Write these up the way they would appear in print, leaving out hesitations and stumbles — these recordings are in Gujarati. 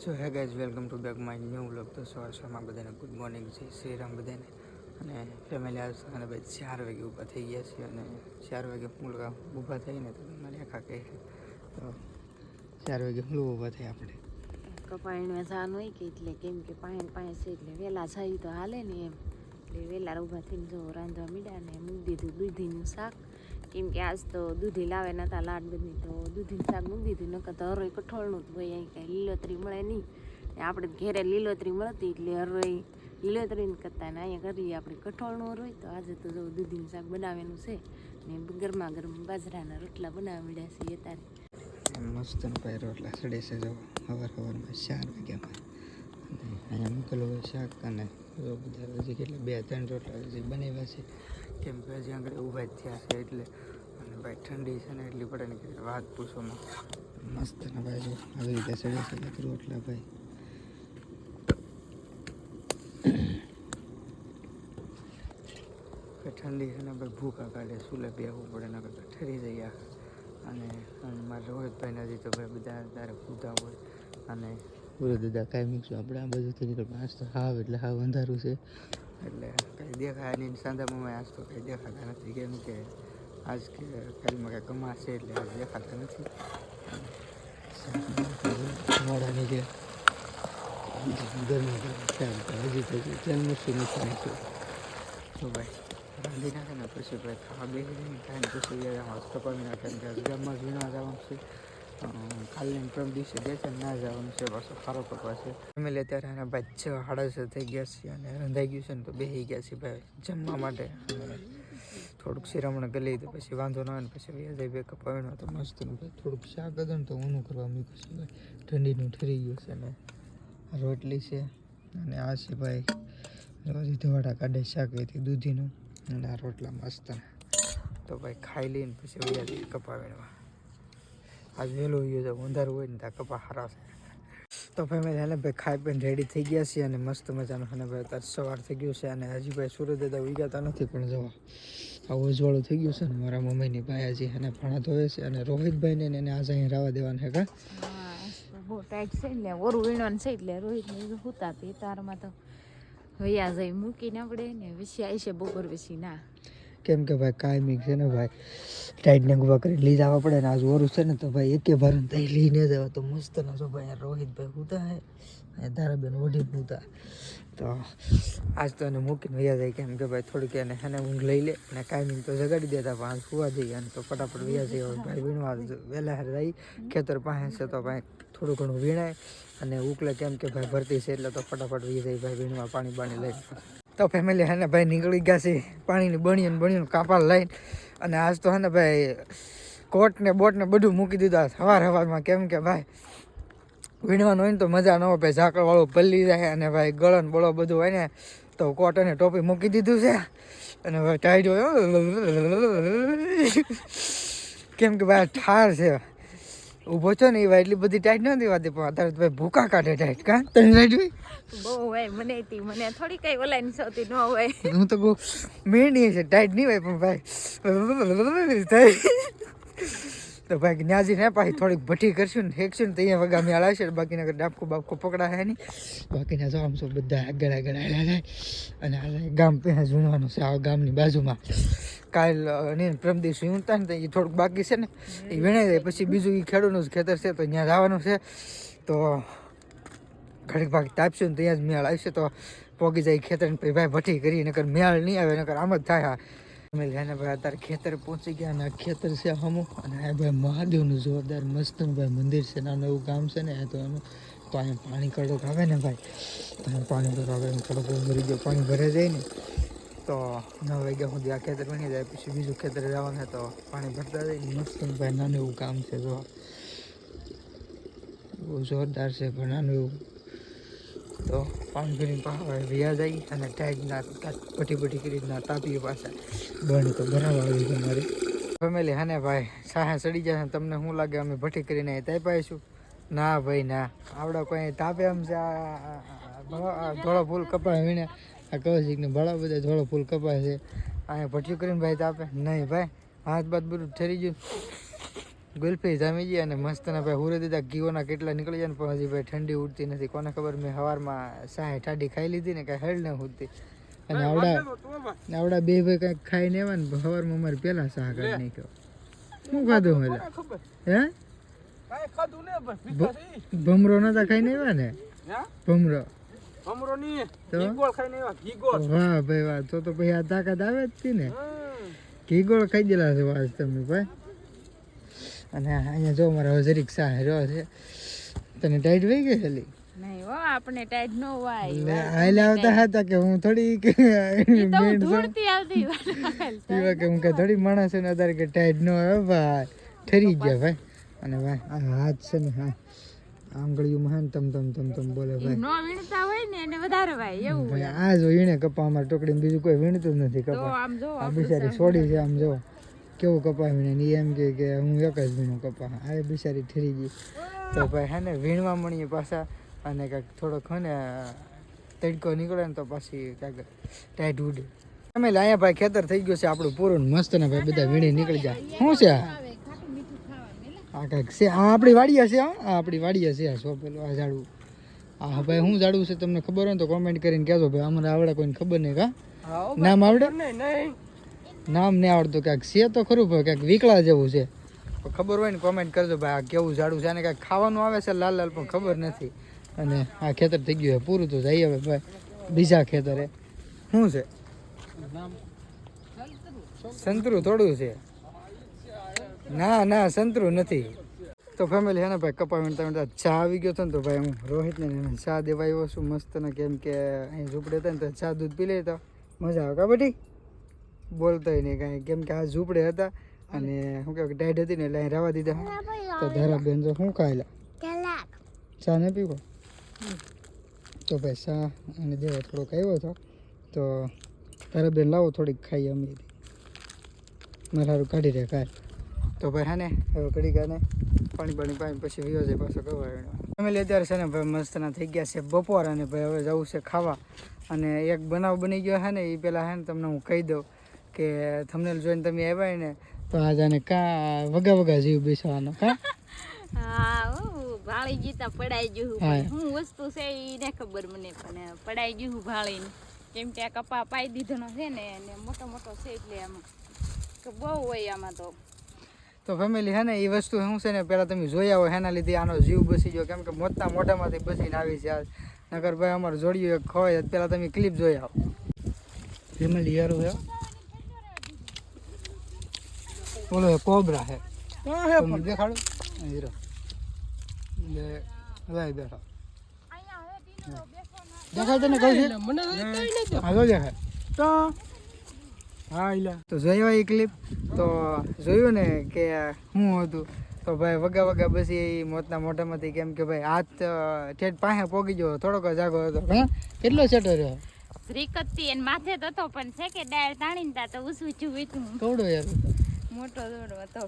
So hey guys welcome to back my new vlog. તો સવારમાં બધાને ગુડ મોર્નિંગ છે, શ્રી રામ બધાને. અને ફેમિલી આવશે અને ભાઈ 4 વાગે ઊભા થઈ ગયા છે. અને 4 વાગે મુલકા ઊભા થઈને તો મારે આખા કહે તો 4 વાગે હું ઊભા થઈ આપણે કપાણીમાં જવાનું હોય કે એટલે કેમ કે પાસે છે એટલે વહેલા જાય તો હાલે ને એમ એટલે વહેલા ઊભા થઈને જો રાંધવા મીડા ને મૂકી દીધું દૂધીનું શાક. કેમ કે આજ તો દૂધી લાવે નતા લાડ બધી તો દૂધીનું શાક મૂકી દીધું. નકર તો હરોય કઠોળનું જ હોય, અહીં કાંઈ લીલોતરી મળે નહીં. આપણે ઘેરે લીલોતરી મળતી એટલે હરોય લીલોતરી કરતા ને અહીંયા કરીએ આપણે કઠોળનું હોય. તો આજે તો જો દૂધીનું શાક બનાવેલું છે ને ગરમા ગરમ બાજરાના રોટલા બનાવવા મીડ્યા છીએ અત્યારે. મસ્ત ભાઈ રોટલા સડે છે જો સવારમાં 4 વાગ્યામાં. અને અહીંયા મૂકેલું હોય શાક અને બધા હજી કેટલા 2-3 રોટલા હજી બનાવ્યા છે. કેમ કે હજી આગળ ઊભા જ થયા છે એટલે. અને ભાઈ ઠંડી છે ને એટલી પડે ને કે વાત પૂછોમાં. મસ્ત ને ભાઈ જો આવી રીતે સડે છે રોટલા ભાઈ. ઠંડી છે ને ભાઈ ભૂખા કાઢે સુલે બેહવું પડે ને કરતા ઠરી જઈએ. અને મારા રોહિતભાઈને હજી તો ભાઈ બધા તારે પૂતા હોય. અને પૂરો દાદા કાંઈ મિક્સ આપણે આ બાજુથી નીકળવા આજ તો હાવ એટલે હાવ અંધારું છે એટલે કંઈ દેખાય નહીં. સાંધામાં આજ તો કંઈ દેખાતા નથી કેમ કે આજ કે કાલમાં કાંઈ કમાશે એટલે આજ દેખાતા નથી. મોડાની જે ગરમી હજી તો તેલ મરચું નથી નાખ્યું તો ભાઈ રાંધી નાખે ને પછી ભાઈ ખાવા બેસી જઈને ખાઈને પછી કપાવી નાખે ને ગામમાં જ વીણવા જવાનું છે. કાલની પ્રમ દિવસે દેશે ના જવાનું છે પાછો ખારો કપા છે. ફેમિલી અત્યારે એના ભાઈ 6-6:30 થઈ ગયા છે અને રંધાઈ ગયું છે ને તો બેસી ગયા છે ભાઈ જમવા માટે. અને થોડુંક શિરામણ કરી લઈએ તો પછી વાંધો ના આવે ને પછી વ્યાજ બે કપાવીનો તો મસ્ત ભાઈ થોડુંક શાક હતું ને તો ઊનું કરવા મૂક્યું છે ભાઈ. ઠંડીનું ઠરી ગયું છે ને રોટલી છે અને આ છે ભાઈ રોજી ધોવાડા કાઢે શાક હતી દૂધીનું અને આ રોટલા મસ્ત. તો ભાઈ ખાઈ લઈને પછી વ્યાજ કપાવીને આજ વહેલું ગયું તો અંધારું હોય ને ત્યાં કપા સારા છે. તો ફેમિલી હાલે ભાઈ ખાઈ પીને રેડી થઈ ગયા છીએ અને મસ્ત મજાનું અને ભાઈ અત્યારે સવાર થઈ ગયું છે. અને હજી ભાઈ સૂરજ દાદા ઉગાતા નથી પણ જવા આવું ઉજવાળું થઈ ગયું છે ને મારા મમ્મીની ભાઈ હજી એને ભાણા ધોવે છે. અને રોહિતભાઈને એને આજે અહીં રહેવા દેવાના છે કા બહુ ટાઈટ છે એટલે ઓરું વીણવાનું છે એટલે રોહિતને હુતા તે તારમાં તો વૈયા જઈ મૂકીને આપણે ને પછી આવી છે બપોર પછી ના. કેમ કે ભાઈ કાયમી છે ને ભાઈ ટાઈટને ઊભા કરી લઈ જવા પડે ને આજ ઓરું છે ને તો ભાઈ એકે ભરણ તઈ લઈને જવા તો મસ્ત ને જો ભાઈ રોહિતભાઈ હુતા હે અને તારાબેન ઓઢી હુતા. તો આજ તો એને મૂકીને વૈયા જાય કેમ કે ભાઈ થોડીક એને ઊંઘ લઈ લે અને કાયમી તો જગાડી દેતા પણ આજ સુવા જઈએ અને તો ફટાફટ વૈયા જઈએ ભાઈ વીણવા વહેલા જઈ ખેતર પાસે છે તો ભાઈ થોડું ઘણું વીણાય અને ઉકલે કેમ કે ભાઈ ભરતી છે એટલે તો ફટાફટ વહી જાય ભાઈ વીણવા પાણી લઈને. તો ફેમિલી હે ને ભાઈ નીકળી ગયા છે પાણીની બણીને કાપા લઈને. અને આજ તો હે ને ભાઈ કોટ ને બોટ ને બધું મૂકી દીધું સવારમાં કેમ કે ભાઈ વીણવાનું હોય ને તો મજા ન હોય ભાઈ ઝાકળવાળું પલ્લી જાય અને ભાઈ ગળન બળો બધું હોય ને તો કોટ અને ટોપી મૂકી દીધું છે. અને ભાઈ ટાઈટ હોય કેમ કે ભાઈ ઠાર છે ઊભો છો ને એ ભાઈ એટલી બધી ટાઈટ નથી વાતી પણ અત્યારે ભાઈ ભૂકા કાઢે ટાઈટ કા તને ટાઈટ હોય બહુ હોય મને થોડી કઈ ઓલાની સૌથી ન હોય. હું તો બહુ મેળની છે ટાઈટ નહીં હોય પણ ભાઈ થાય તો ભાઈ ન્યાજી ને પાછી થોડીક ભઠ્ઠી કરશું ને ફેંકશું ને તો અહીંયા વગા મેળ આવશે બાકીના ડાબકો બાપકો પકડા હે નહીં. બાકીના જો આમ શું બધા આગળ જાય અને ગામ પહેલાં ઝૂણવાનું છે આ ગામની બાજુમાં. કાલ ને પ્રમ દિવસ વીણતા ને તો એ થોડુંક બાકી છે ને એ વીણાઈ જાય પછી બીજું એ ખેડૂતનું જ ખેતર છે તો ત્યાં જવાનું છે. તો ઘડીક ભાગ તાપશું ને ત્યાં જ મેળ આવશે તો પોગી જાય ખેતર ને પછી ભાઈ ભઠ્ઠી કરી નકર મેળ નહીં આવે નકર આમ જ થાય. ભાઈ અત્યારે ખેતર પહોંચી ગયા અને ખેતર છે હમું અને આ ભાઈ મહાદેવનું જોરદાર મસ્તનું ભાઈ મંદિર છે નાનું એવું ગામ છે ને તો એનું તો અહીંયા પાણી કડક આવે ને ભાઈ તો પાણી કડક આવે કડક ભરી ગયો પાણી ભરે જાય ને તો 9 વાગ્યા સુધી આ ખેતર બની જાય પછી બીજું ખેતર જવાનું તો પાણી ભરતા જાય મસ્ત ભાઈ નાનું એવું કામ છે જો બહુ જોરદાર છે પણ નાનું એવું. તો પાણી ભરીને પાછા વ્યા જાય અને ટાઈટના ભઠ્ઠી કરી તાપીએ પાછા બને તો બરાબર આવી ગયું મારી ફેમિલી. હા ને ભાઈ સાહે સડી જાય તમને શું લાગે અમે ભઠ્ઠી કરીને તાપાઈશું? ના ભાઈ ના આવડા કોઈ તાપે આમ છે ધોળો ફૂલ કપાય વીણે આ કૌશિકને ભળા બધા ધોળો ફૂલ કપાય છે અહીંયા ભઠ્ઠી કરીને ભાઈ તાપે નહીં ભાઈ હાથ બાદ બધું ઠરી ગયું ગુલ્ફી જામી ગઈ અને મસ્ત ના ભાઈ હુરે દીધા ઘીઓના કેટલા નીકળી જાય ને પણ હજી ભાઈ ઠંડી ઉડતી નથી. કોને ખબર મેં સવારમાં સાહે ઠાડી ખાઈ લીધી ને કાંઈ હેડ ન ઉડતી. અને આવડા બે ભાઈ કાંઈક ખાઈને આવ્યા ને સવારમાં અમારે પહેલાં શાહ કાઢી નાખ્યો. શું ખાધું હે ભમરો નતા ખાઈને આવ્યા ને ભમરો વાહ ભાઈ વાહ તો પછી આ તાકાત આવે જ હતી ને ઘી ગોળ ખાઈ ગયેલા છે આજ તમે ભાઈ. અને અહીંયા જો મારા જરીક શાહ રહ્યો છે. તને ટાઈટ વહી ગઈ છેલી નહીં હો આપણે ટાઈટ નો એટલે આયલા આવતા હતા કે હું થોડી પીવા કે હું કે થોડી માણસ ને અત્યારે કે ટાઈટ નો આવે ભાઈ ઠરી ગયા ભાઈ. અને ભાઈ આ હાથ છે ને હા આંગળીઓમાં તમ તમ તમ તમ બોલે ભાઈ નો વીણતા હોય ને એને વધારે ભાઈ એવું ભાઈ આ જો વીણે કપા અમારા ટોકડીમાં બીજું કોઈ વીણતું જ નથી કપા. આ બિચારી છોડી છે આમ જો કેવું કપા વીણે ને એમ કે હું એક જ વીણું કપા. આ બિચારી ઠરી ગઈ. તો ભાઈ હે ને વીણવા મળીએ પાછા અને કાંઈક થોડોક હે ને તડકો નીકળે ને તો પછી કાંઈક ટાઈટ ઉડે. અમે અહીંયા ભાઈ ખેતર થઈ ગયું છે આપણું પૂરું મસ્ત ને ભાઈ બધા વીણી નીકળી જાય. શું છે આ કાંઈક છે આ આપણી વાડી હશે. આ આપણી વાડી હશે આ સોંપેલું આ ઝાડવું. હા ભાઈ શું ઝાડવું છે તમને ખબર હોય ને તો કોમેન્ટ કરીને કહેજો ભાઈ. અમને આવડે કોઈને ખબર નહીં કા નામ આવડે નામ નહીં આવડતું ક્યાંક છે તો ખરું ભાઈ ક્યાંક વીકળા જેવું છે ખબર હોય ને કોમેન્ટ કરજો ભાઈ આ કેવું ઝાડું છે. અને કાંઈક ખાવાનું આવે છે લાલ લાલ પણ ખબર નથી. અને આ ખેતર થઈ ગયું છે પૂરું તો જઈએ હવે ભાઈ બીજા ખેતરે. શું છે સંતરું થોડું છે ના ના સંતરું નથી. તો ફેમિલી હે ને ભાઈ કપા વીણતા ચા આવી ગયો હતો ને તો ભાઈ હું રોહિતને ચા દેવા આવ્યો છું મસ્ત ને કેમ કે અહીં ઝૂંપડે હતા ને તો ચા દૂધ પી લે તો મજા આવે કા બધી બોલતોય નહીં કાંઈ કેમ કે આ ઝૂંપડે હતા અને શું કહેવાય ડાયટ હતી ને એટલે અહીં રહેવા દીધા. તો ધારાબેન જો શું ખાયેલા ચા નહીં પીવો તો ભાઈ ચા અને દેવા થોડોક આવ્યો હતો તો ધારાબેન લાવો થોડીક ખાઈએ અમે મારે સારું કાઢી રહ્યા કાંઈ. તો ભાઈ હા ને હવે ઘડી કાને પાણી પછી વિયો જાય પાછો કવા ફેમિલી. અત્યારે છે ને ભાઈ મસ્તના થઈ ગયા છે બપોર અને ભાઈ હવે જવું છે ખાવા. અને એક બનાવ બની ગયો છે ને એ પહેલાં છે ને તમને હું કહી દઉં કે થંબનેલ જોઈને તમે આવ્યા ને તો આ જાણે કાં વગા જીવ બેસવાનો કા ભાળી ગીતા પડાઈ ગયું હું વસ્તુ છે એ ને ખબર મને પણ પડાઈ ગયું ભાળીને કેમ કે આ કપા પાઈ દીધો છે ને મોટો મોટો છે એટલે આમાં તો બહુ હોય આમાં તો ફેમિલી હે ને એ વસ્તુ શું છે ને પહેલાં તમે જોયા હોય એના લીધે આનો જીવ બસી ગયો કેમ કે મોટા મોઢામાંથી બસીને આવી છે. નગર ભાઈ અમારે જોડ્યું એક ખોય પહેલાં તમે ક્લિપ જોઈ આવો ફેમિલી યારું હે બોલો કોબરા હે દેખાડો હીરો ભાઈ બેઠો દેખાય તને કહું છે હા દેખાય તો હા ઇલા તો જોયો એ ક્લિપ તો જોયું ને કે શું હતું તો ભાઈ વગા બસી મોતના મોઢામાંથી કેમ કે ભાઈ હાથ ઠેઠ પાસે પોગી ગયો થોડોક જાગો હતો. હા કેટલો સેટો રહ્યો શ્રીકત્તી એને માથે તો હતો પણ છે કે ડાયર તાણીને તા તો ઉસું હતું થોડો યાર મોટો દોડો હતો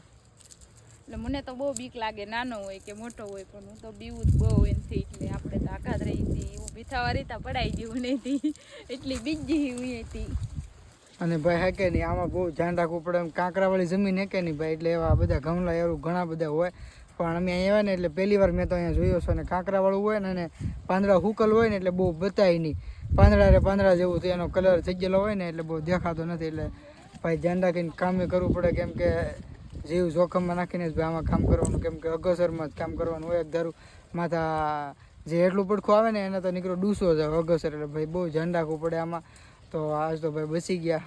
એટલે મને તો બહુ બીક લાગે નાનો હોય કે મોટો હોય પણ હું તો બીવું જ બહુ એનથી એટલે આપણે તો આઘાત રહી હતી ઊભી થવા રીતા પડાઈ ગયું નથી એટલી બીજી હું હતી. અને ભાઈ હે કે નહીં આમાં બહુ ધ્યાન રાખવું પડે એમ કાંકરાવાળી જમીન હે કે નહીં ભાઈ એટલે એવા બધા ગમલા એવું ઘણા બધા હોય પણ અમે અહીંયા આવ્યા ને એટલે પહેલી વાર મેં તો અહીંયા જોયો છે. અને કાંકરાવાળું હોય ને પાંદડા હુકલ હોય ને એટલે બહુ બતાય નહીં પાંદડા જેવું તો એનો કલર થઈ ગયેલો હોય ને એટલે બહુ દેખાતો નથી. એટલે ભાઈ ધ્યાન રાખીને કામે કરવું પડે કેમ કે જીવ જોખમમાં નાખીને જ ભાઈ આમાં કામ કરવાનું કેમ કે અગસરમાં જ કામ કરવાનું હોય. ધારું માથા જે એટલું પડખું આવે ને એને તો નીકળો ડૂસો જાય અગસર એટલે ભાઈ બહુ ધ્યાન રાખવું પડે આમાં. તો આજ તો ભાઈ બસી ગયા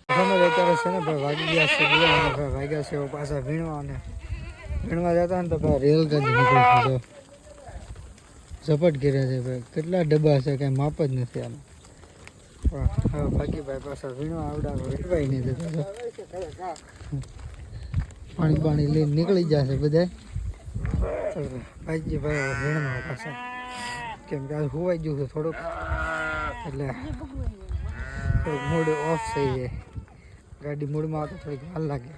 ફેમિલી અત્યારે છે ને ભાઈ વાગી ગયા છે ભાઈ વાગ્યા છે પાછા વીણવા અને વીણવા જતા ને તો ભાઈ રેલગાડી નીકળી છે ઝપટ કર્યા છે ભાઈ કેટલા ડબ્બા છે કાંઈ માપ જ નથી આનું. હવે ભાગી ભાઈ પાછા વીણવા આવડા વીણવાય નહીં જતા પાણી લઈને નીકળી જશે બધા ભાઈ વીણવા પાછા કેમ કે આ હોવાઈ ગયું છે થોડુંક એટલે મૂડ ઓફ થઈ જાય ગાડી મૂડમાં આવતો થોડીક વાર લાગે.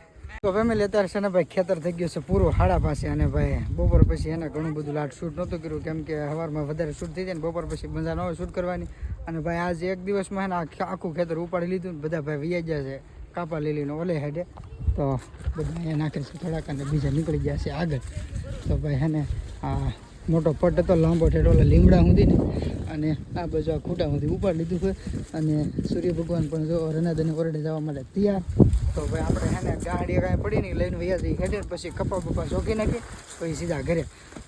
તો ફેમિલી અત્યારે છે ને ભાઈ ખેતર થઈ ગયું છે પૂરું હાડા પાસે અને ભાઈ બપોર પછી એને ઘણું બધું લાટ શૂટ નહોતું કર્યું કેમ કે સવારમાં વધારે શૂટ થઈ જાય ને બપોર પછી મજા ન હોય શૂટ કરવાની. અને ભાઈ આજે એક દિવસમાં એને આખું ખેતર ઉપાડી લીધું ને બધા ભાઈ વૈયા ગયા છે કાપા લઈ લઈને ઓલે હેડે તો બધા અહીંયા નાખે છે થોડાક અને બીજા નીકળી ગયા છે આગળ. તો ભાઈ હે ને આ મોટો પટ હતો લાંબો ઠેઠ ઓલા લીમડા સુધી ને અને આ બાજુ આ ખૂટા સુધી ઉપાડી લીધું છે. અને સૂર્ય ભગવાન પણ જો રનાદાની ઓરડે જવા માટે તૈયાર. તો ભાઈ આપણે હે ને ગાડી કાંઈ પડી નહીં લઈને વૈયા જઈએ હેડે પછી કપા બપા ચોકી નાખી પછી સીધા ઘરે.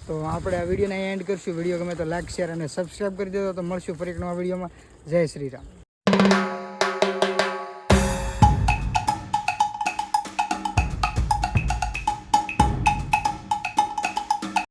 તો આપણે આ વિડીયોને એન્ડ કરશું. વિડીયો ગમે તો લાઈક શેર અને સબસ્ક્રાઈબ કરી દેજો. તો મળશું ફરી એક નવા વિડીયોમાં. જય શ્રી રામ.